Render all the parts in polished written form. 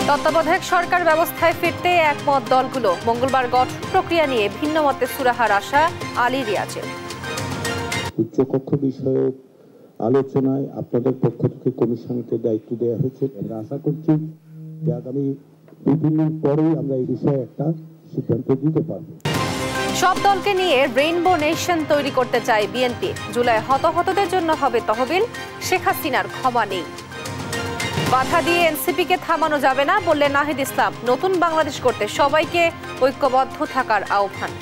তত্ত্বাবধায়ক সরকার ব্যবস্থায় ফিরতে একমত দলগুলো। মঙ্গলবার গঠন প্রক্রিয়া নিয়ে ভিন্ন মতে সুরাহার আশা আলী রিয়াজের। উচ্চকক্ষ বিষয়ক আলোচনায় আপনাদের পক্ষ থেকে কমিশনকে দায়িত্ব দেওয়া হয়েছে। আমরা আশা করছি যে আগামী 2 দিন পরেই আমরা এই বিষয়ে একটা সিদ্ধান্ত দিতে পারব। সব দলকে নিয়ে রেইনবো নেশন তৈরি করতে চায় বিএনপি। জুলাই হতাহতদের জন্য হবে তহবিল। শেখ হাসিনার ক্ষমা নেই। বাধা দিয়ে এনসিপিকে থামানো যাবে না বললেন নাহিদ ইসলাম। নতুন বাংলাদেশ করতে সবাইকে ঐক্যবদ্ধ থাকার আহ্বান।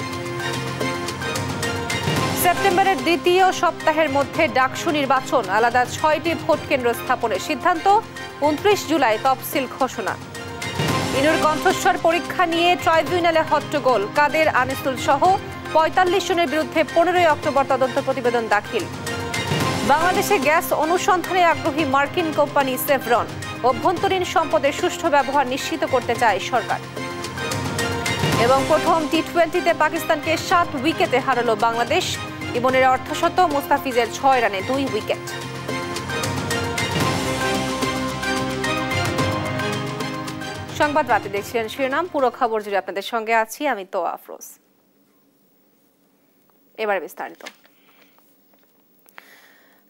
সেপ্টেম্বরের দ্বিতীয় সপ্তাহের মধ্যে ডাকসু নির্বাচন। আলাদা 6টি ভোট কেন্দ্র স্থাপনের সিদ্ধান্ত। 29 জুলাই তফসিল ঘোষণা। ইনুর কণ্ঠস্বর পরীক্ষা নিয়ে ট্রাইব্যুনালে হট্টগোল। কাদের, আনিসুল সহ 45 জনের বিরুদ্ধে 15 অক্টোবর তদন্ত প্রতিবেদন দাখিল। বাংলাদেশে গ্যাস অনুসন্ধানে আগ্রহী মার্কিন কোম্পানি সেভরন। অভ্যন্তরীণ সম্পদের সুষ্ঠু ব্যবহার নিশ্চিত করতে চায় সরকার। এবং প্রথম টি-20তে পাকিস্তানকে 7 উইকেটে হারালো বাংলাদেশ। ইমনের অর্ধশত, মুস্তাফিজের 6 রানে 2 উইকেট। সংবাদ রাতে দেখছিলেন শিরোনাম। পুরো খবর জুড়ে আপনাদের সঙ্গে আছি আমি তো আফরোজ। এবার বিস্তারিত।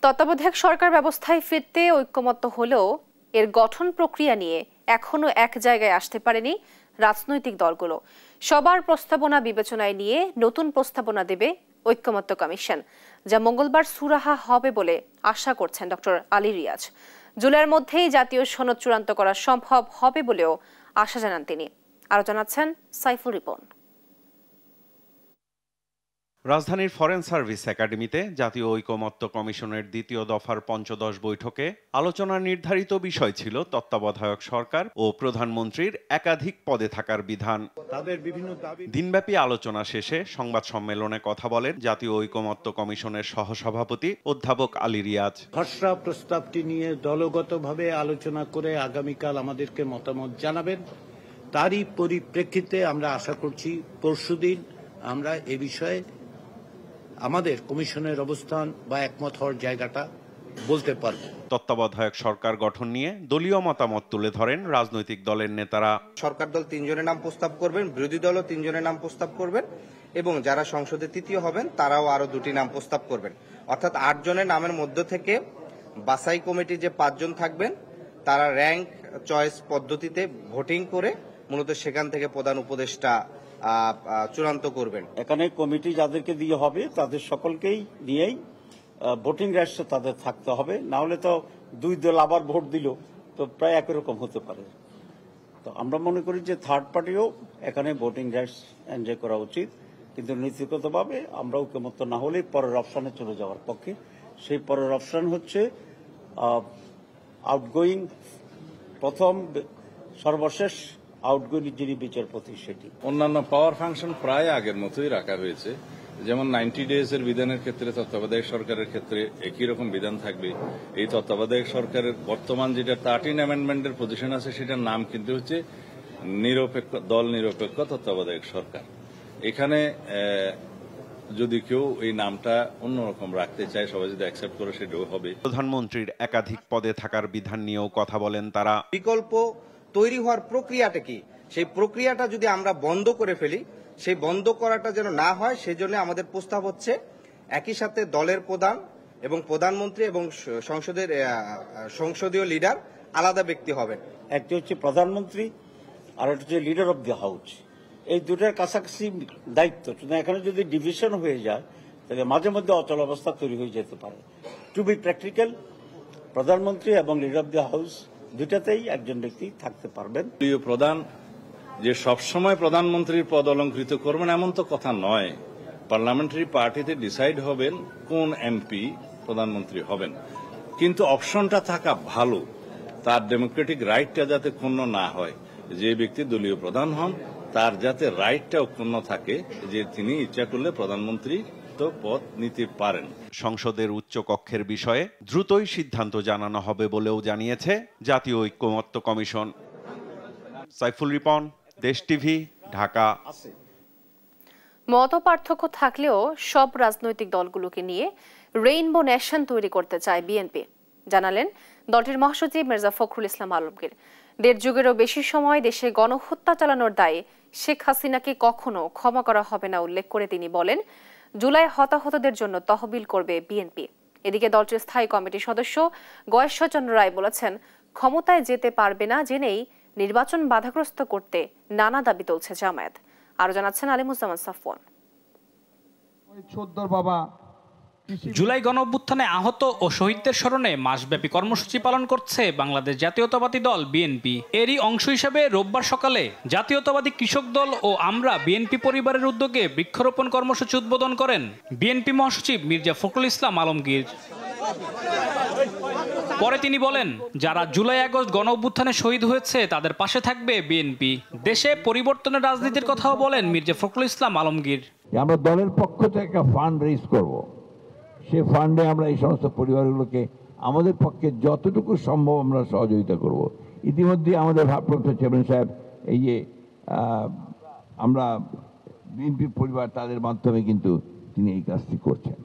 তত্ত্বাবধায়ক সরকার ব্যবস্থায় ফিরতে ঐক্যমত্য হলেও এর গঠন প্রক্রিয়া নিয়ে এখনো এক জায়গায় আসতে পারেনি রাজনৈতিক দলগুলো। সবার প্রস্তাবনা বিবেচনায় নিয়ে নতুন প্রস্তাবনা দেবে ঐক্যমত্য কমিশন, যা মঙ্গলবার সুরাহা হবে বলে আশা করছেন ডক্টর আলী রিয়াজ। জুলাইয়ের মধ্যেই জাতীয় সনদ চূড়ান্ত করা সম্ভব হবে বলেও আশা জানান তিনি। আরো জানাচ্ছেন সাইফুল রিপন। রাজধানীর ফরেন সার্ভিস একাডেমিতে জাতীয় ঐকমত্য কমিশনের দ্বিতীয় দফার পঞ্চদশ বৈঠকে আলোচনার নির্ধারিত বিষয় ছিল তত্ত্বাবধায়ক সরকার ও প্রধানমন্ত্রীর একাধিক পদে থাকার বিধান। দিনব্যাপী আলোচনা শেষে সংবাদ সম্মেলনে কথা বলেন জাতীয় ঐকমত্য কমিশনের সহসভাপতি অধ্যাপক আলী রিয়াজ। খসড়া প্রস্তাবটি নিয়ে দলগতভাবে আলোচনা করে আগামীকাল আমাদেরকে মতামত জানাবেন। তারই পরিপ্রেক্ষিতে আমরা আশা করছি পরশুদিন আমরা এ বিষয়ে আমাদের কমিশনের অবস্থান বা একমত হওয়ার জায়গাটা বলতে পারব। তত্ত্বাবধায়ক সরকার গঠন নিয়ে দলীয় মতামত তুলে ধরেন রাজনৈতিক দলের নেতারা। সরকার দল 3 জনের নাম প্রস্তাব করবেন, বিরোধী দলও 3 জনের নাম প্রস্তাব করবেন এবং যারা সংসদে তৃতীয় হবেন তারাও আরো 2টি নাম প্রস্তাব করবেন। অর্থাৎ 8 জনের নামের মধ্য থেকে বাছাই কমিটি যে 5 জন থাকবেন তারা র্যাঙ্ক চয়েস পদ্ধতিতে ভোটিং করে মূলত সেখান থেকে প্রধান উপদেষ্টা চূড়ান্ত করবেন। এখানে কমিটি যাদেরকে দিয়ে হবে তাদের সকলকেই নিয়েই ভোটিং রাইটস তাদের থাকতে হবে, না হলে তো 2 দল আবার ভোট দিল তো প্রায় একই রকম হতে পারে। তো আমরা মনে করি যে থার্ড পার্টিও এখানে ভোটিং রাইটস এনজয় করা উচিত, কিন্তু নীতিগতভাবে আমরা ঐকমত্য না হলে পরের অপশনে চলে যাওয়ার পক্ষে। সেই পরের অপশন হচ্ছে আউটগোয়িং প্রথম সর্বশেষ আউটগোয়িং যিনি বিচারপতি সেটি। অন্যান্য পাওয়ার ফাংশন প্রায় আগের মতোই রাখা হয়েছে, যেমন 90 ডেজের বিধানের ক্ষেত্রে তত্ত্বাবধায়ক সরকারের ক্ষেত্রে একই রকম বিধান থাকবে। এই তত্ত্বাবধায়ক সরকারের বর্তমান যেটা 13 অ্যামেন্ডমেন্টের পজিশন আছে সেটার নাম কিন্তু হচ্ছে নিরপেক্ষ দল নিরপেক্ষ তত্ত্বাবধায়ক সরকার। এখানে যদি কেউ এই নামটা অন্যরকম রাখতে চায়, সবাই যদি অ্যাকসেপ্ট করে সেটাও হবে। প্রধানমন্ত্রীর একাধিক পদে থাকার বিধান নিয়েও কথা বলেন তারা। বিকল্প তৈরি হওয়ার প্রক্রিয়াটা কি, সেই প্রক্রিয়াটা যদি আমরা বন্ধ করে ফেলি, সেই বন্ধ করাটা যেন না হয় সেজন্য আমাদের প্রস্তাব হচ্ছে একই সাথে দলের প্রধান এবং প্রধানমন্ত্রী এবং সংসদের সংসদীয় লিডার আলাদা ব্যক্তি হবেন। একটি হচ্ছে প্রধানমন্ত্রী আর একটা হচ্ছে লিডার অব দি হাউস। এই দুটার কাছাকাছি দায়িত্ব। এখানে যদি ডিভিশন হয়ে যায় তাহলে মাঝে মধ্যে অচল অবস্থা তৈরি হয়ে যেতে পারে। টু বি প্র্যাকটিক্যাল, প্রধানমন্ত্রী এবং লিডার অব দি হাউস দুটাতেই একজন ব্যক্তি থাকতে পারবেন। দলীয় প্রধান যে সবসময় প্রধানমন্ত্রীর পদ অলঙ্কৃত করবেন এমন তো কথা নয়। পার্লামেন্টারি পার্টিতে ডিসাইড হবেন কোন এমপি প্রধানমন্ত্রী হবেন, কিন্তু অপশনটা থাকা ভালো, তার ডেমোক্রেটিক রাইটটা যাতে ক্ষুণ্ণ না হয়। যে ব্যক্তি দলীয় প্রধান হন তার যাতে রাইটটা অক্ষুণ্ণ থাকে যে তিনি ইচ্ছা করলে প্রধানমন্ত্রী পদ নিতে পারেন। সংসদের উচ্চ কক্ষের বিষয়ে দ্রুতই সিদ্ধান্ত জানানো হবে বলেও জানিয়েছে জাতীয় ঐকমত্য কমিশন। সাইফুল রিপন, দেশ টিভি, ঢাকা। মত পার্থক্য থাকলেও সব রাজনৈতিক দলগুলোকে নিয়ে রেইনবো নেশন তৈরি করতে চায় বিএনপি, জানালেন দলটির মহাসচিব মির্জা ফখরুল ইসলাম আলমগীর ১.৫ যুগেরও বেশি সময় দেশে গণহত্যা চালানোর দায়ে শেখ হাসিনাকে কখনো ক্ষমা করা হবে না উল্লেখ করে তিনি বলেন, জুলাই হতাহতদের জন্য তহবিল করবে বিএনপি। এদিকে দলটির স্থায়ী কমিটির সদস্য গয়েশ্বরচন্দ্র রায় বলেছেন, ক্ষমতায় যেতে পারবে না জেনেই নির্বাচন বাধাগ্রস্ত করতে নানা দাবি তুলছে জামায়াত। আরো জানাচ্ছেন আলিমুজ্জামান সাফওয়ান। জুলাই গণঅভ্যুত্থানে আহত ও শহীদদের স্মরণে মাসব্যাপী কর্মসূচি পালন করছে বাংলাদেশ জাতীয়তাবাদী দল বিএনপি। এরই অংশ হিসেবে রোববার সকালে জাতীয়তাবাদী কৃষক দল ও আমরা বিএনপি পরিবারের উদ্যোগে বৃক্ষরোপণ কর্মসূচি উদ্বোধন করেন বিএনপি মহাসচিব মির্জা ফখরুল ইসলাম আলমগীর। পরে তিনি বলেন, যারা জুলাই আগস্ট গণঅভ্যুত্থানে শহীদ হয়েছে তাদের পাশে থাকবে বিএনপি। দেশে পরিবর্তনের রাজনীতির কথাও বলেন মির্জা ফখরুল ইসলাম আলমগীর। আমরা দলের পক্ষ থেকে একটা ফান্ড রেজ করব, সেই ফান্ডে আমরা এই সমস্ত পরিবারগুলোকে আমাদের পক্ষে যতটুকু সম্ভব আমরা সহযোগিতা করব। ইতিমধ্যে আমাদের ভারপ্রাপ্ত চেয়ারম্যান সাহেব এই যে আমরা বিএনপি পরিবার তাদের মাধ্যমে কিন্তু তিনি এই কাজটি করছেন।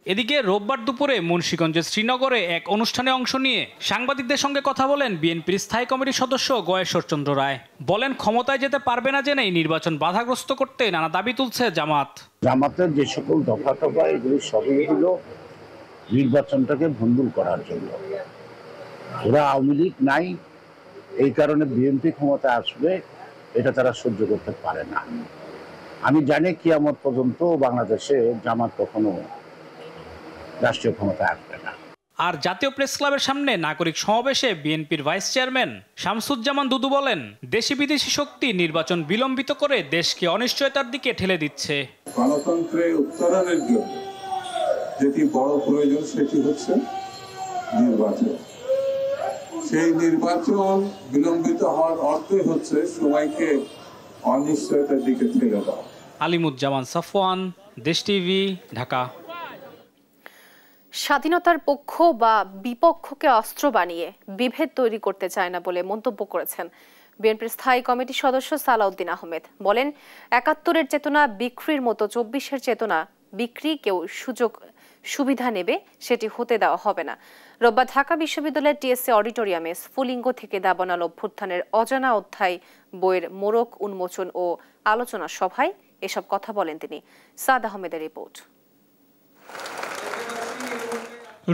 এদিকে রোববার দুপুরে মুন্সিগঞ্জের শ্রীনগরে এক অনুষ্ঠানে অংশ নিয়ে সাংবাদিকদের সঙ্গে কথা বলেন বিএনপির স্থায়ী কমিটির সদস্য গয়েশ্বরচন্দ্র রায়। বলেন, ক্ষমতায় যেতে পারবে না জেনেই নির্বাচন বাধাগ্রস্ত করতে নানা দাবি তুলছে জামাতের যে সকল দফা এগুলি সবই হলো নির্বাচনটাকে ভণ্ডুল করার জন্য। ওরা আওয়ামী লীগ নাই, এই কারণে বিএনপি ক্ষমতা আসবে, এটা তারা সহ্য করতে পারে না। আমি জানি কিয়ামত পর্যন্ত বাংলাদেশে জামাত কখনো রাষ্ট্রীয় ক্ষমতায় আসবে না। আর জাতীয় প্রেস ক্লাবের সামনে নাগরিক সমাবেশে বিএনপির ভাইস চেয়ারম্যান শামসুজ্জামান দুদু বলেন, দেশি বিদেশি শক্তি নির্বাচন বিলম্বিত করে দেশকে অনিশ্চয়তার দিকে ঠেলে দিচ্ছে। গণতন্ত্রের উত্তরণের জন্য যেটি বড় প্রয়োজন সেটি হচ্ছে নির্বাচন। সেই নির্বাচন বিলম্বিত হওয়ার অর্থই হচ্ছে সবাইকে অনিশ্চয়তার দিকে ঠেলে দেওয়া। আলিমুজ্জামান সাফওয়ান, দেশ টিভি, ঢাকা। স্বাধীনতার পক্ষ বা বিপক্ষকে অস্ত্র বানিয়ে বিভেদ তৈরি করতে চায় না বলে মন্তব্য করেছেন বিএনপির স্থায়ী কমিটির সদস্য সালাউদ্দিন আহমেদ। বলেন, ৭১-এর চেতনা বিক্রির মতো ২৪-এর চেতনা বিক্রি কেউ সুবিধা নেবে সেটি হতে দেওয়া হবে না। রোববার ঢাকা বিশ্ববিদ্যালয়ের টিএসসি অডিটোরিয়ামে স্ফুলিঙ্গ থেকে দাবানল অভ্যুত্থানের অজানা অধ্যায় বইয়ের মোড়ক উন্মোচন ও আলোচনা সভায় এসব কথা বলেন তিনি। সাদ আহমেদের রিপোর্ট।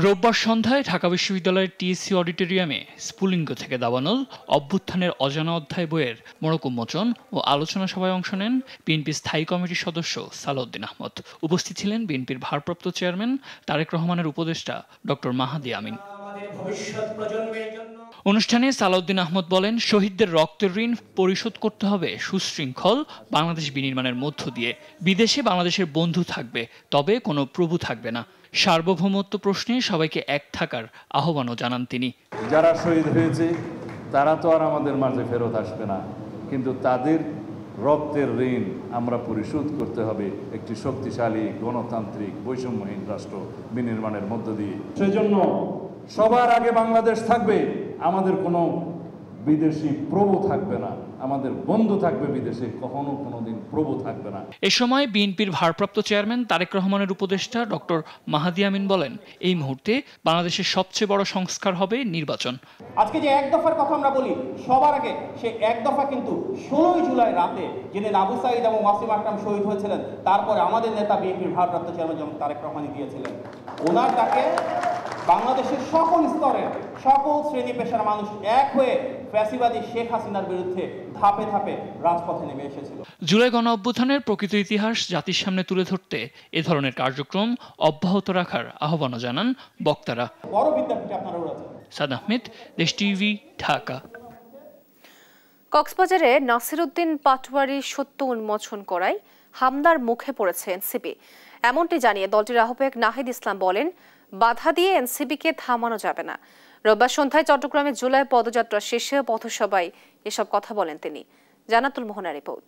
রোববার সন্ধ্যায় ঢাকা বিশ্ববিদ্যালয়ের টিএসসি অডিটোরিয়ামে স্ফুলিঙ্গ থেকে দাবানল অভ্যুত্থানের অজানা অধ্যায় বইয়ের মোড়ক উন্মোচন ও আলোচনা সভায় অংশ নেন বিএনপির স্থায়ী কমিটির সদস্য সালাউদ্দিন আহমদ। উপস্থিত ছিলেন বিএনপির ভারপ্রাপ্ত চেয়ারম্যান তারেক রহমানের উপদেষ্টা ডক্টর মাহাদি আমিন। অনুষ্ঠানে সালাউদ্দিন আহমদ বলেন, শহীদদের রক্তের ঋণ পরিশোধ করতে হবে সুশৃঙ্খল বাংলাদেশ বিনির্মাণের মধ্য দিয়ে। বিদেশে বাংলাদেশের বন্ধু থাকবে, তবে কোনো প্রভু থাকবে না। সার্বভৌমত্ব প্রশ্নে সবাইকে এক থাকার আহ্বানও জানান তিনি। যারা শহীদ হয়েছে তারা তো আর আমাদের মাঝে ফেরত আসবে না, কিন্তু তাদের রক্তের ঋণ আমরা পরিশোধ করতে হবে একটি শক্তিশালী গণতান্ত্রিক বৈষম্যহীন রাষ্ট্র বিনির্মাণের মধ্য দিয়ে। সেজন্য সবার আগে বাংলাদেশ থাকবে, আমাদের কোনো বিদেশি প্রভু থাকবে না, আমাদের বন্ধু থাকবে বিদেশে, কখনো কোনোদিন প্রভু থাকবে না। এ সময় বিএনপির ভারপ্রাপ্ত চেয়ারম্যান তারেক রহমানের উপদেষ্টা ডক্টর মাহাদি আমিন বলেন, এই মুহূর্তে বাংলাদেশের সবচেয়ে বড় সংস্কার হবে নির্বাচন। আজকে যে এক দফার কথা আমরা বলি, সবার আগে সে এক দফা কিন্তু 16 জুলাই রাতে যেদিন আবু সাঈদ এবং ওয়াসিম আকরাম শহীদ হয়েছিলেন, তারপরে আমাদের নেতা বিএনপির ভারপ্রাপ্ত চেয়ারম্যান যেমন তারেক রহমানই দিয়েছিলেন। ওনার ডাকে বাংলাদেশের সকল স্তরের সকল শ্রেণী পেশার মানুষ এক হয়ে ফ্যাসিবাদী শেখ হাসিনার বিরুদ্ধে ধাপে ধাপে রাজপথে নেমে এসেছিল। জুলাই গণঅভ্যুত্থানের প্রকৃত ইতিহাস জাতির সামনে তুলে ধরতে এ ধরনের কার্যক্রম অব্যাহত রাখার আহ্বানও জানান বক্তারা। বড় বিদ্যাপীঠে আপনারা রয়েছেন। সাদ আহমেদ, দেশ টিভি, ঢাকা। কক্সবাজারে নাসিরউদ্দিন পাটোয়ারি সত্য উন্মোচন করায় হামলার মুখে পড়েছে এনসিপি। এমনটি জানিয়ে দলটির আহ্বায়ক নাহিদ ইসলাম বলেন, বাধা দিয়ে এনসিপিকে থামানো যাবে না। রোববার সন্ধ্যায় চট্টগ্রামে জুলাই পদযাত্রা শেষে পথসভায় এসব কথা বলেন তিনি। জানাতুল মোহনা রিপোর্ট।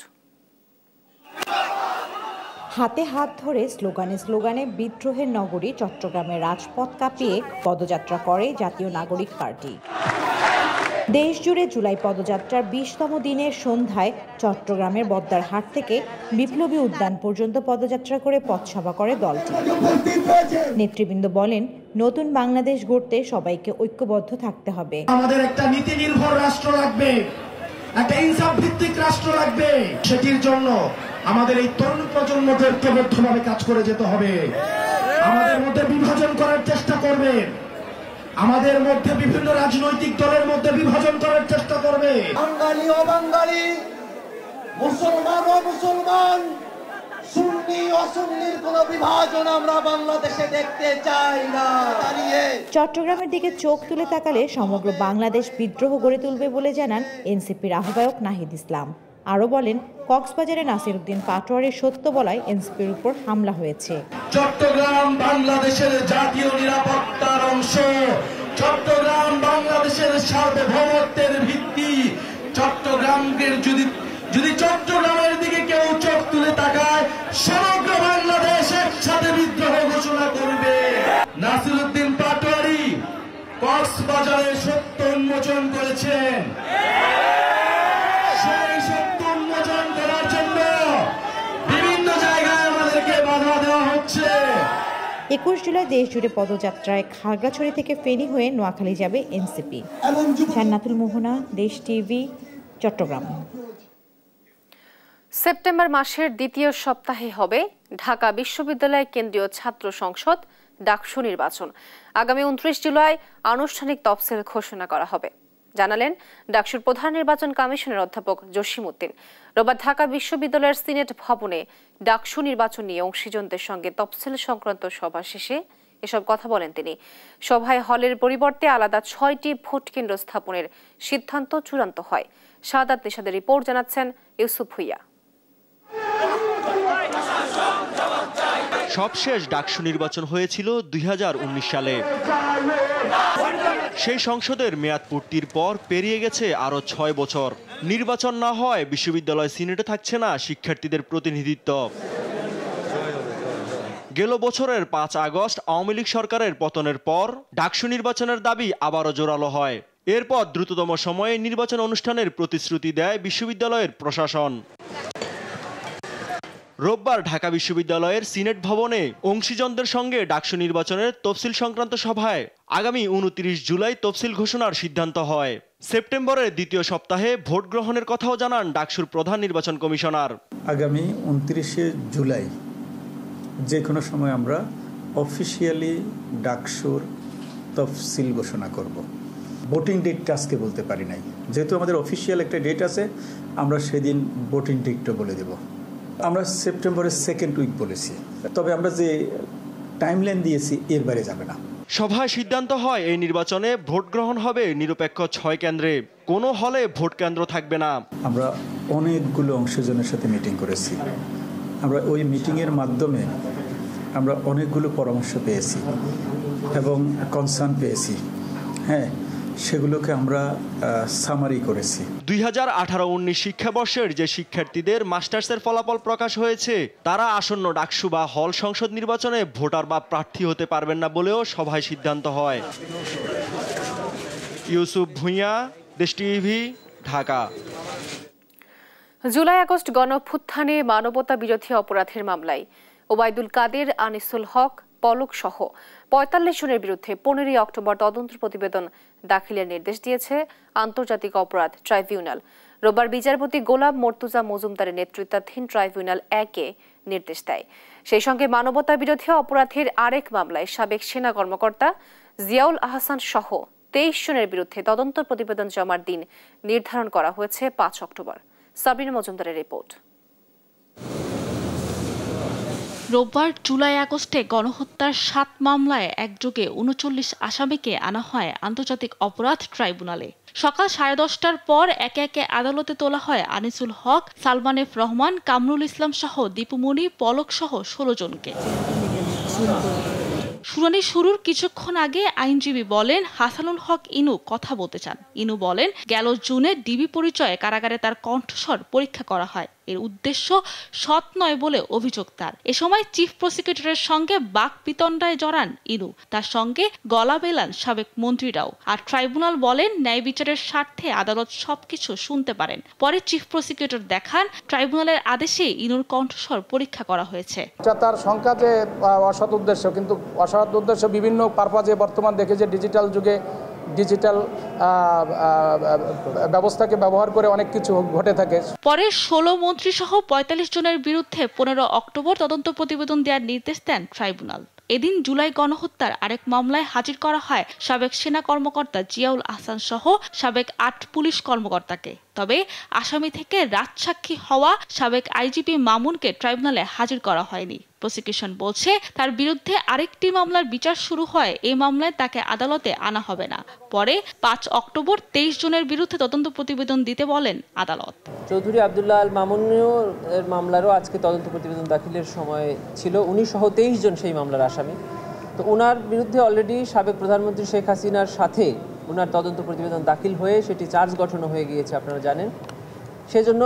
হাতে হাত ধরে স্লোগানে স্লোগানে বিদ্রোহের নগরী চট্টগ্রামের রাজপথ কাঁপিয়ে পদযাত্রা করে জাতীয় নাগরিক পার্টি। দেশ জুড়ে জুলাই পদযাত্রার 20তম দিনের সন্ধ্যায় চট্টগ্রামের বদ্দার হাট থেকে বিপ্লবী উদ্যান পর্যন্ত পদযাত্রা করে পথসভা করে দলটি। নেতৃবৃন্দ বলেন, নতুন বাংলাদেশ গড়তে সবাইকে ঐক্যবদ্ধ থাকতে হবে। আমাদের একটা নীতি নির্ভর রাষ্ট্র লাগবে, একটা ইনসাফ ভিত্তিক রাষ্ট্র লাগবে। সেটির জন্য আমাদের এই তরুণ প্রজন্মকে ঐক্যবদ্ধভাবে কাজ করে যেতে হবে। আমাদের মধ্যে বিভাজন করার চেষ্টা করবে, আমাদের মধ্যে বিভিন্ন রাজনৈতিক দলের মধ্যে বিভাজন করার চেষ্টা করবে। বাঙালি ও বাঙালি, মুসলমান ও মুসলমান, সুন্নি অসুন্নির কোনো বিভাজন আমরা বাংলাদেশে দেখতে চাই না। চট্টগ্রামের দিকে চোখ তুলে তাকালে সমগ্র বাংলাদেশ বিদ্রোহ গড়ে তুলবে বলে জানান এনসিপির আহ্বায়ক নাহিদ ইসলাম। আরও বলেন, কক্সবাজারে নাসিরউদ্দিন পাটোয়ারির সত্য বলায় এনসিপির উপর হামলা হয়েছে। চট্টগ্রাম বাংলাদেশের জাতীয় নিরাপত্তার অংশ, চট্টগ্রাম বাংলাদেশের সার্বভৌমত্বের ভিত্তি। চট্টগ্রামকে যদি চট্টগ্রামের দিকে কেউ চোখ তুলে তাকায়, সমগ্র বাংলাদেশ একসাথে বিদ্রোহ ঘোষণা করবে। নাসিরউদ্দিন পাটোয়ারি কক্সবাজারে সত্য উন্মোচন করেছেন। সেই সত্য উন্মোচন করার জন্য বিভিন্ন জায়গায় আমাদেরকে বাধা দেওয়া হচ্ছে। 21 জুলাই দেশ জুড়ে পদযাত্রায় খাগড়াছড়ি থেকে ফেনী হয়ে নোয়াখালী যাবে এনসিপি। জান্নাতুল মোহনা, দেশ টিভি, চট্টগ্রাম। সেপ্টেম্বর মাসের দ্বিতীয় সপ্তাহে হবে ঢাকা বিশ্ববিদ্যালয় কেন্দ্রীয় ছাত্র সংসদ ডাকসু নির্বাচন। আগামী 29 জুলাই আনুষ্ঠানিক তফসিল ঘোষণা করা হবে, জানালেন ডাকসুর প্রধান নির্বাচন কমিশনের অধ্যাপক জসিম উদ্দিন। রোববার ঢাকা বিশ্ববিদ্যালয়ের সিনেট ভবনে ডাকসু নির্বাচন নিয়ে অংশীজনদের সঙ্গে তফসিল সংক্রান্ত সভা শেষে এসব কথা বলেন তিনি। সভায় হলের পরিবর্তে আলাদা 6টি ভোট কেন্দ্র স্থাপনের সিদ্ধান্ত চূড়ান্ত হয়। সাদাত নিশাদের রিপোর্ট জানাচ্ছেন ইউসুফ ভুইয়া। সবশেষ ডাকসু নির্বাচন হয়েছিল 2019 সালে। সেই সংসদের মেয়াদ পূর্তির পর পেরিয়ে গেছে আরো 6 বছর। নির্বাচন না হয় বিশ্ববিদ্যালয় সিনেটে থাকছে না শিক্ষার্থীদের প্রতিনিধিত্ব। গেল বছরের 5 আগস্ট আওয়ামী লীগ সরকারের পতনের পর ডাকসু নির্বাচনের দাবি আবারও জোরালো হয়। এরপর দ্রুততম সময়ে নির্বাচন অনুষ্ঠানের প্রতিশ্রুতি দেয় বিশ্ববিদ্যালয়ের প্রশাসন। রোববার ঢাকা বিশ্ববিদ্যালয়ের সিনেট ভবনে অংশীজনদের সঙ্গে ডাকসু নির্বাচনের তফসিল সংক্রান্ত সভায় আগামী 29 জুলাই তফসিল ঘোষণার সিদ্ধান্ত হয়। সেপ্টেম্বরের দ্বিতীয় সপ্তাহে ভোট গ্রহণের কথাও জানান ডাকসুর প্রধান নির্বাচন কমিশনার। আগামী 29শে জুলাই যে কোনো সময় আমরা অফিসিয়ালি ডাকসুর তফসিল ঘোষণা করব। ভোটিং ডেটটা আজকে বলতে পারি নাই, যেহেতু আমাদের অফিসিয়াল একটা ডেট আছে, আমরা সেদিন ভোটিং ডেটটা বলে দেব। আমরা সেপ্টেম্বরের 2nd উইক বলেছি, তবে আমরা যে টাইমলাইন দিয়েছি এর বাইরে যাবে না। সভায় সিদ্ধান্ত হয় এই নির্বাচনে ভোট গ্রহণ হবে নিরপেক্ষ 6 কেন্দ্রে, কোনো হলে ভোট কেন্দ্র থাকবে না। আমরা অনেকগুলো অংশজনের সাথে মিটিং করেছি। আমরা ওই মিটিংয়ের মাধ্যমে আমরা অনেকগুলো পরামর্শ পেয়েছি এবং কনসার্ন পেয়েছি। হ্যাঁ, সেগুলোকে আমরা সামারি করেছি। 2018-19 শিক্ষাবর্ষের যে শিক্ষার্থীদের মাস্টার্সের ফলাফল প্রকাশ হয়েছে, তারা আসন্ন ডাকসু বা হল সংসদ নির্বাচনে ভোটার বা প্রার্থী হতে পারবেন না বলেও সভায় সিদ্ধান্ত হয়। ইউসুফ ভুইয়া, দেশ টিভি, ঢাকা। জুলাই আগস্ট গণঅভ্যুত্থানে মানবতা বিরোধী অপরাধের মামলায় ওবায়দুল কাদের, আনিসুল হক, পলক সহ 45 জনের বিরুদ্ধে 15 অক্টোবর তদন্ত প্রতিবেদন দাখিলের নির্দেশ দিয়েছে আন্তর্জাতিক অপরাধ ট্রাইব্যুনাল। রোববার বিচারপতি গোলাম মর্তুজা মজুমদারের নেতৃত্বাধীন ট্রাইব্যুনাল 1-এ নির্দেশ দেয়। সেই সঙ্গে মানবতা বিরোধী অপরাধের আরেক মামলায় সাবেক সেনা কর্মকর্তা জিয়াউল আহসান সহ 23 জনের বিরুদ্ধে তদন্ত প্রতিবেদন জমার দিন নির্ধারণ করা হয়েছে 5 অক্টোবর। সাবিনা মজুমদারের রিপোর্ট। রোববার জুলাই আগস্টে গণহত্যার 7 মামলায় একযোগে 39 আসামিকে আনা হয় আন্তর্জাতিক অপরাধ ট্রাইব্যুনালে। সকাল 10:30টার পর একে একে আদালতে তোলা হয় আনিসুল হক, সালমান এফ রহমান, কামরুল ইসলাম সহ দীপুমণি, পলক সহ 16 জনকে। শুনানি শুরুর কিছুক্ষণ আগে আইনজীবী বলেন হাসানুল হক ইনু কথা বলতে চান। ইনু বলেন, গেল জুনে ডিবি পরিচয়ে কারাগারে তার কণ্ঠস্বর পরীক্ষা করা হয়। এর উদ্দেশ্য সৎ নয় বলে অভিযোগ তার। এ সময় চিফ প্রসিকিউটরের সঙ্গে বাকবিতণ্ডায় জড়ান ইনু, তার সঙ্গে গলা বেলান সাবেক মন্ত্রীরাও। আর ট্রাইব্যুনাল বলেন ন্যায় বিচারের স্বার্থে আদালত সবকিছু শুনতে পারেন। পরে চিফ প্রসিকিউটর দেখান ট্রাইব্যুনালের আদেশে ইনুর কণ্ঠস্বর পরীক্ষা করা হয়েছে। তার সংখ্যা যে অসৎ উদ্দেশ্য, কিন্তু অসৎ উদ্দেশ্য বিভিন্ন পারপাজে বর্তমান দেখে যে ডিজিটাল যুগে ডিজিটাল ব্যবস্থাকে ব্যবহার করে অনেক কিছু ঘটে থাকে। পরে 16 মন্ত্রী সহ 45 জনের বিরুদ্ধে 15 অক্টোবর তদন্ত প্রতিবেদন দেওয়ার নির্দেশ দেন ট্রাইব্যুনাল। এদিন জুলাই গণহত্যার আরেক মামলায় হাজির করা হয় সাবেক সেনা কর্মকর্তা জিয়াউল আহসান সহ সাবেক 8 পুলিশ কর্মকর্তাকে। তবে আসামি থেকে রাজসাক্ষী হওয়া সাবেক আইজিপি মামুনকে ট্রাইব্যুনালে হাজির করা হয়নি। প্রসিকিউশন বলছে তার বিরুদ্ধে আরেকটি মামলার বিচার শুরু হয়, এই মামলায় তাকে আদালতে আনা হবে না। পরে 5 অক্টোবর 23 জনের বিরুদ্ধে তদন্ত প্রতিবেদন দিতে বলেন আদালত। চৌধুরী আব্দুল্লাহ আল মামুনের মামলারও আজকে তদন্ত প্রতিবেদন দাখিলের সময় ছিল। উনি সহ 23 জন সেই মামলার আসামি। তো ওনার বিরুদ্ধে অলরেডি সাবেক প্রধানমন্ত্রী শেখ হাসিনার সাথে ওনার তদন্ত প্রতিবেদন দাখিল হয়ে সেটি চার্জ গঠন হয়ে গিয়েছে, আপনারা জানেন। সেজন্য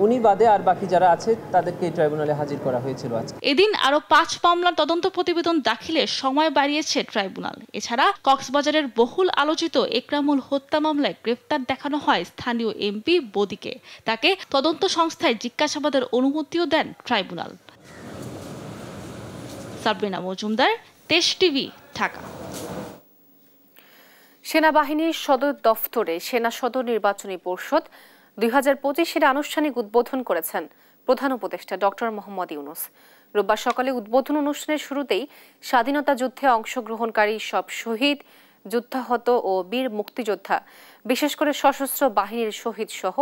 উনি বাদে আর বাকি যারা আছে তাদেরকে ট্রাইব্যুনালে হাজির করা হয়েছিল আজকে। এদিন আরো 5 মামলার তদন্ত প্রতিবেদন দাখিলের সময় বাড়িয়েছে ট্রাইব্যুনাল। এছাড়া কক্সবাজারের বহুল আলোচিত একরামুল হত্যা মামলায় গ্রেফতার দেখানো হয় স্থানীয় এমপি বদিকে। তাকে তদন্ত সংস্থায় জিজ্ঞাসাবাদের অনুমতিও দেন ট্রাইব্যুনাল। সাবরিনা মজুমদার, দেশ টিভি, ঢাকা। সেনাবাহিনীর সদর দফতরে সেনা সদর নির্বাচনী পর্ষদ 2025-এর আনুষ্ঠানিক উদ্বোধন করেছেন প্রধান উপদেষ্টা ডক্টর মোহাম্মদ ইউনূস। রোববার সকালে উদ্বোধন অনুষ্ঠানের শুরুতেই স্বাধীনতা যুদ্ধে অংশগ্রহণকারী সব শহীদ, যুদ্ধাহত ও বীর মুক্তিযোদ্ধা, বিশেষ করে সশস্ত্র বাহিনীর শহীদ সহ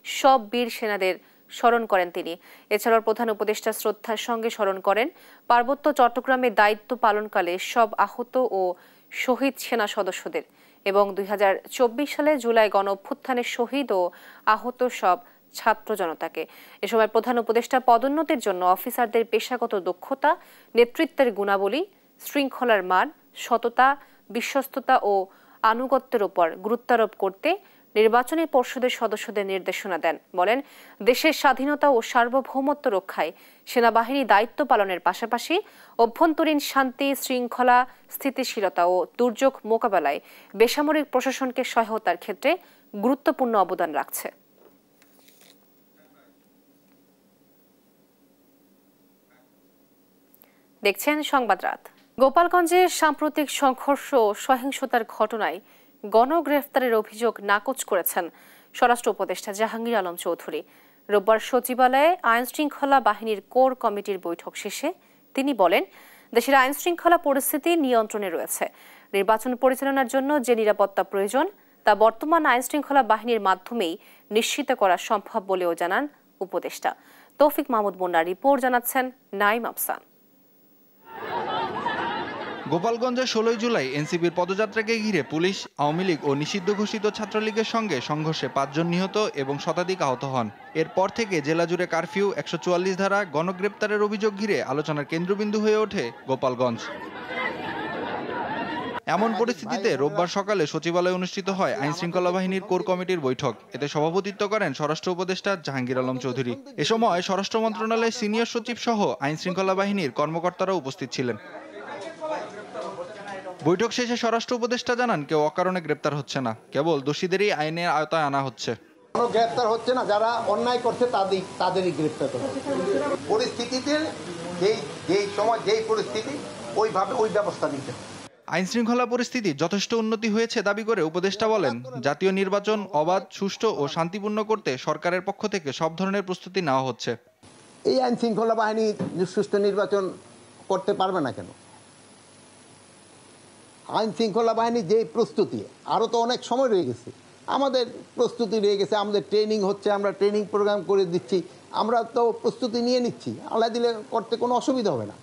সব বীর সেনাদের স্মরণ করেন তিনি। এছাড়াও প্রধান উপদেষ্টা শ্রদ্ধার সঙ্গে স্মরণ করেন পার্বত্য চট্টগ্রামে দায়িত্ব পালনকালে সব আহত ও শহীদ সেনা সদস্যদের এবং 2024 সালে জুলাই গণ অভ্যুত্থানের শহীদ ও আহত সব ছাত্র জনতাকে। এ সময় প্রধান উপদেষ্টা পদোন্নতির জন্য অফিসারদের পেশাগত দক্ষতা, নেতৃত্বের গুণাবলী, শৃঙ্খলার মান, সততা, বিশ্বস্ততা ও আনুগত্যের উপর গুরুত্বারোপ করতে নির্বাচনী পর্ষদের সদস্যদের নির্দেশনা দেন। বলেন, দেশের স্বাধীনতা ও সার্বভৌমত্ব রক্ষায় সেনাবাহিনী দায়িত্ব পালনের পাশাপাশি অভ্যন্তরীণ শান্তি, শৃঙ্খলা, স্থিতিশীলতা ও দুর্যোগ মোকাবেলায় বেসামরিক প্রশাসনকে সহায়তার ক্ষেত্রে গুরুত্বপূর্ণ অবদান রাখছে। দেখছেন সংবাদ রাত। গোপালগঞ্জে সাম্প্রতিক সংঘর্ষ ও সহিংসতার ঘটনায় গণগ্রেফতারের অভিযোগ নাকচ করেছেন স্বরাষ্ট্র উপদেষ্টা জাহাঙ্গীর আলম চৌধুরী। রোববার সচিবালয়ে আইন শৃঙ্খলা বাহিনীর কোর কমিটির বৈঠক শেষে তিনি বলেন, দেশের আইন শৃঙ্খলা পরিস্থিতি নিয়ন্ত্রণে রয়েছে। নির্বাচন পরিচালনার জন্য যে নিরাপত্তা প্রয়োজন তা বর্তমান আইন শৃঙ্খলা বাহিনীর মাধ্যমেই নিশ্চিত করা সম্ভব বলেও জানান উপদেষ্টা। তৌফিক মাহমুদ মুন্নার রিপোর্ট, জানাচ্ছেন নাইম আফসান। গোপালগঞ্জে 16 জুলাই এনসিপির পদযাত্রাকে ঘিরে পুলিশ, আওয়ামী লীগ ও নিষিদ্ধ ঘোষিত ছাত্রলীগের সঙ্গে সংঘর্ষে 5 জন নিহত এবং শতাধিক আহত হন। এরপর থেকে জেলা জুড়ে কারফিউ, 144 ধারা, গণগ্রেপ্তারের অভিযোগ ঘিরে আলোচনার কেন্দ্রবিন্দু হয়ে ওঠে গোপালগঞ্জ। এমন পরিস্থিতিতে রোববার সকালে সচিবালয়ে অনুষ্ঠিত হয় আইন শৃঙ্খলা বাহিনীর কোর কমিটির বৈঠক। এতে সভাপতিত্ব করেন স্বরাষ্ট্র উপদেষ্টা জাহাঙ্গীর আলম চৌধুরী। এ সময় স্বরাষ্ট্র মন্ত্রণালয়ের সিনিয়র সচিব সহ আইন শৃঙ্খলা বাহিনীর কর্মকর্তারা উপস্থিত ছিলেন। বৈঠক শেষে স্বরাষ্ট্র উপদেষ্টা জানান, কেউ অকারণে গ্রেপ্তার হচ্ছে না, কেবল দোষীদেরই আইনের আওতায় আনা হচ্ছে। কোনো গ্রেপ্তার হচ্ছে না, যারা অন্যায় করছে তাদেরই গ্রেপ্তার করছে। পরিস্থিতিতে যেই সময় যেই পরিস্থিতি ওইভাবে ওই ব্যবস্থা নিতে। আইন শৃঙ্খলা পরিস্থিতি যথেষ্ট উন্নতি হয়েছে দাবি করে উপদেষ্টা বলেন, জাতীয় নির্বাচন অবাধ, সুষ্ঠু ও শান্তিপূর্ণ করতে সরকারের পক্ষ থেকে সব ধরনের প্রস্তুতি নেওয়া হচ্ছে। এই আইন শৃঙ্খলা বাহিনী সুষ্ঠু নির্বাচন করতে পারবে না কেন? আইন শৃঙ্খলা বাহিনীর যে প্রস্তুতি, আরও তো অনেক সময় রয়ে গেছে, আমাদের প্রস্তুতি রয়ে গেছে, আমাদের ট্রেনিং হচ্ছে, আমরা ট্রেনিং প্রোগ্রাম করে দিচ্ছি, আমরা তো প্রস্তুতি নিয়ে নিচ্ছি, আল্লাহ দিলে করতে কোনো অসুবিধা হবে না।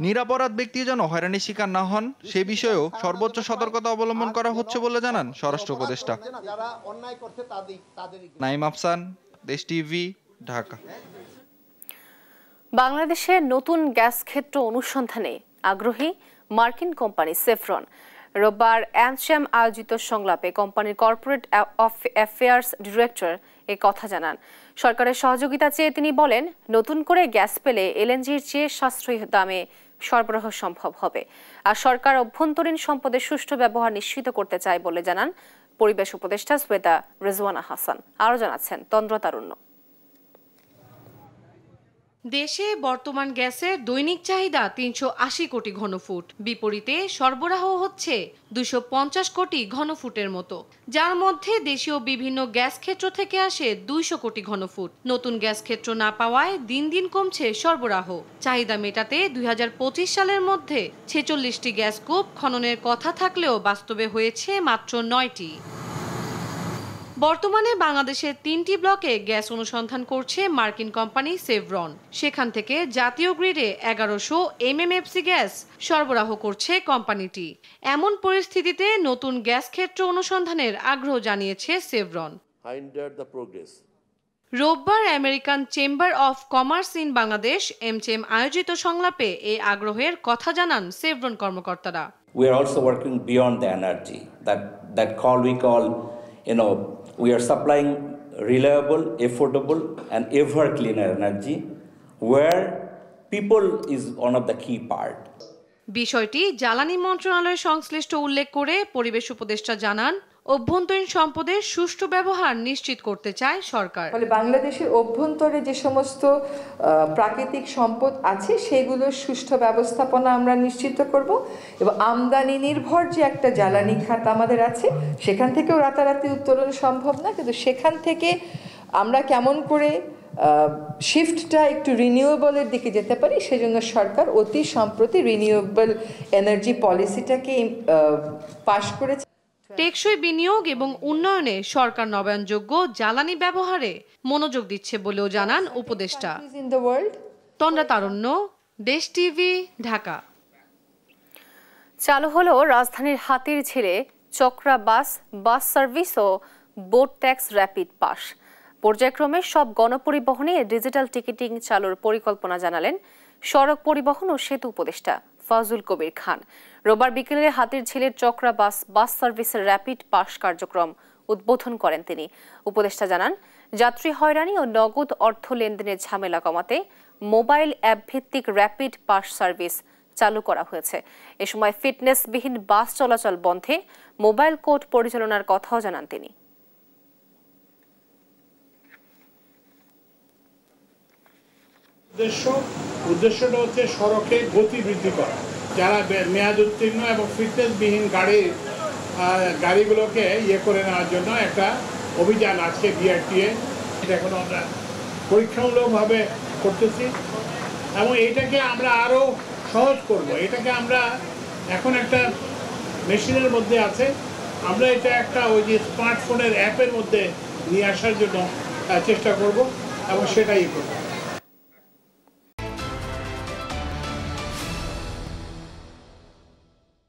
নিরাপরাধ ব্যক্তি যেন হয়রানির শিকার না হন সে বিষয়েও সর্বোচ্চ সতর্কতা অবলম্বন করা হচ্ছে বলে জানান স্বরাষ্ট্র উপদেষ্টা। নাইম আফসান, দেশ টিভি, ঢাকা। বাংলাদেশের নতুন গ্যাস ক্ষেত্র অনুসন্ধানে আগ্রহী মার্কিন কোম্পানি সেফরন। রোববার অ্যামস্যাম আয়োজিত সংলাপে কোম্পানির কর্পোরেট অ্যাফেয়ার্স ডিরেক্টর এ কথা জানান। সরকারের সহযোগিতা চেয়ে তিনি বলেন, নতুন করে গ্যাস পেলে এলএনজির চেয়ে সাশ্রয়ী দামে সরবরাহ সম্ভব হবে। আর সরকার অভ্যন্তরীণ সম্পদের সুষ্ঠু ব্যবহার নিশ্চিত করতে চায় বলে জানান পরিবেশ উপদেষ্টা শ্বেতা রেজওয়ানা হাসান। আরও জানাচ্ছেন তন্দ্র তারুণ্য। দেশে বর্তমান গ্যাসের দৈনিক চাহিদা ৩৮০ কোটি ঘনফুট, বিপরীতে সরবরাহ হচ্ছে ২৫০ কোটি ঘনফুটের মতো, যার মধ্যে দেশীয় বিভিন্ন গ্যাস ক্ষেত্র থেকে আসে ২০০ কোটি ঘনফুট। নতুন গ্যাস ক্ষেত্র না পাওয়ায় দিন দিন কমছে সরবরাহ। চাহিদা মেটাতে ২০২৫ সালের মধ্যে ৪৬টি গ্যাস কূপ খননের কথা থাকলেও বাস্তবে হয়েছে মাত্র ৯টি। বর্তমানে বাংলাদেশের ৩টি ব্লকে গ্যাস অনুসন্ধান করছে মার্কিন কোম্পানি সেভরন। সেখান থেকে জাতীয় গ্রিডে ১১০০ MMFC গ্যাস সরবরাহ করছে কোম্পানিটি। এমন পরিস্থিতিতে নতুন গ্যাস ক্ষেত্র অনুসন্ধানের আগ্রহ জানিয়েছে সেভরন। রোববার American Chamber of Commerce in Bangladesh AmCham আয়োজিত সংলাপে এই আগ্রহের কথা জানান সেভরন কর্মকর্তারা। We are also working beyond the energy. That call we call, we are supplying reliable, affordable, and ever cleaner energy, where people is one of the key part. বিষয়টি জ্বালানি মন্ত্রণালয়ের সংশ্লিষ্ট উল্লেখ করে পরিবেশ উপদেষ্টা জানান, অভ্যন্তরীণ সম্পদের সুষ্ঠু ব্যবহার নিশ্চিত করতে চায় সরকার। ফলে বাংলাদেশের অভ্যন্তরে যে সমস্ত প্রাকৃতিক সম্পদ আছে সেগুলোর সুষ্ঠু ব্যবস্থাপনা আমরা নিশ্চিত করব এবং আমদানি নির্ভর যে একটা জ্বালানি খাত আমাদের আছে সেখান থেকেও রাতারাতি উত্তোলন সম্ভব না, কিন্তু সেখান থেকে আমরা কেমন করে শিফটটা একটু রিনিউয়েবলের দিকে যেতে পারি সেজন্য সরকার অতি সম্প্রতি রিনিউয়েবল এনার্জি পলিসিটাকে পাশ করেছে। টেকসই বিনিয়োগ এবং উন্নয়নে সরকার নবায়নযোগ্য জ্বালানি ব্যবহারে মনোযোগ দিচ্ছে বলেও জানান উপদেষ্টা। তন্দ্রা তারুণ্য, দেশ টিভি, ঢাকা। চালু হলো রাজধানীর হাতিরঝিলে চক্রা বাস সার্ভিস ও বোট ট্যাক্স র্যাপিড পাস। পর্যায়ক্রমে সব গণপরিবহনে ডিজিটাল টিকিটিং চালুর পরিকল্পনা জানালেন সড়ক পরিবহন ও সেতু উপদেষ্টা ফাজুল কবির খান। রোববার বিকেলে হাতিরঝিলের চক্রা বাস সার্ভিসের র্যাপিড পাস কার্যক্রম উদ্বোধন করেন তিনি। উপদেষ্টা জানান, যাত্রী হয়রানি ও নগদ অর্থ লেনদেনের ঝামেলা কমাতে মোবাইল অ্যাপ ভিত্তিক র্যাপিড পাস সার্ভিস চালু করা হয়েছে। এ সময় ফিটনেসবিহীন বাস চলাচল বন্ধে মোবাইল কোর্ট পরিচালনার কথাও জানান তিনি। উদ্দেশ্যটা হচ্ছে সড়কে গতি বৃদ্ধি করা। যারা মেয়াদ উত্তীর্ণ এবং ফিটনেসবিহীন গাড়িগুলোকে করে নেওয়ার জন্য একটা অভিযান আজকে বিআরটিএ এখন আমরা পরীক্ষামূলকভাবে করতেছি এবং এইটাকে আমরা আরও সহজ করব। এটাকে আমরা এখন একটা মেশিনের মধ্যে আছে, আমরা এটা একটা ওই যে স্মার্টফোনের অ্যাপের মধ্যে নিয়ে আসার জন্য চেষ্টা করব এবং সেটাই করব।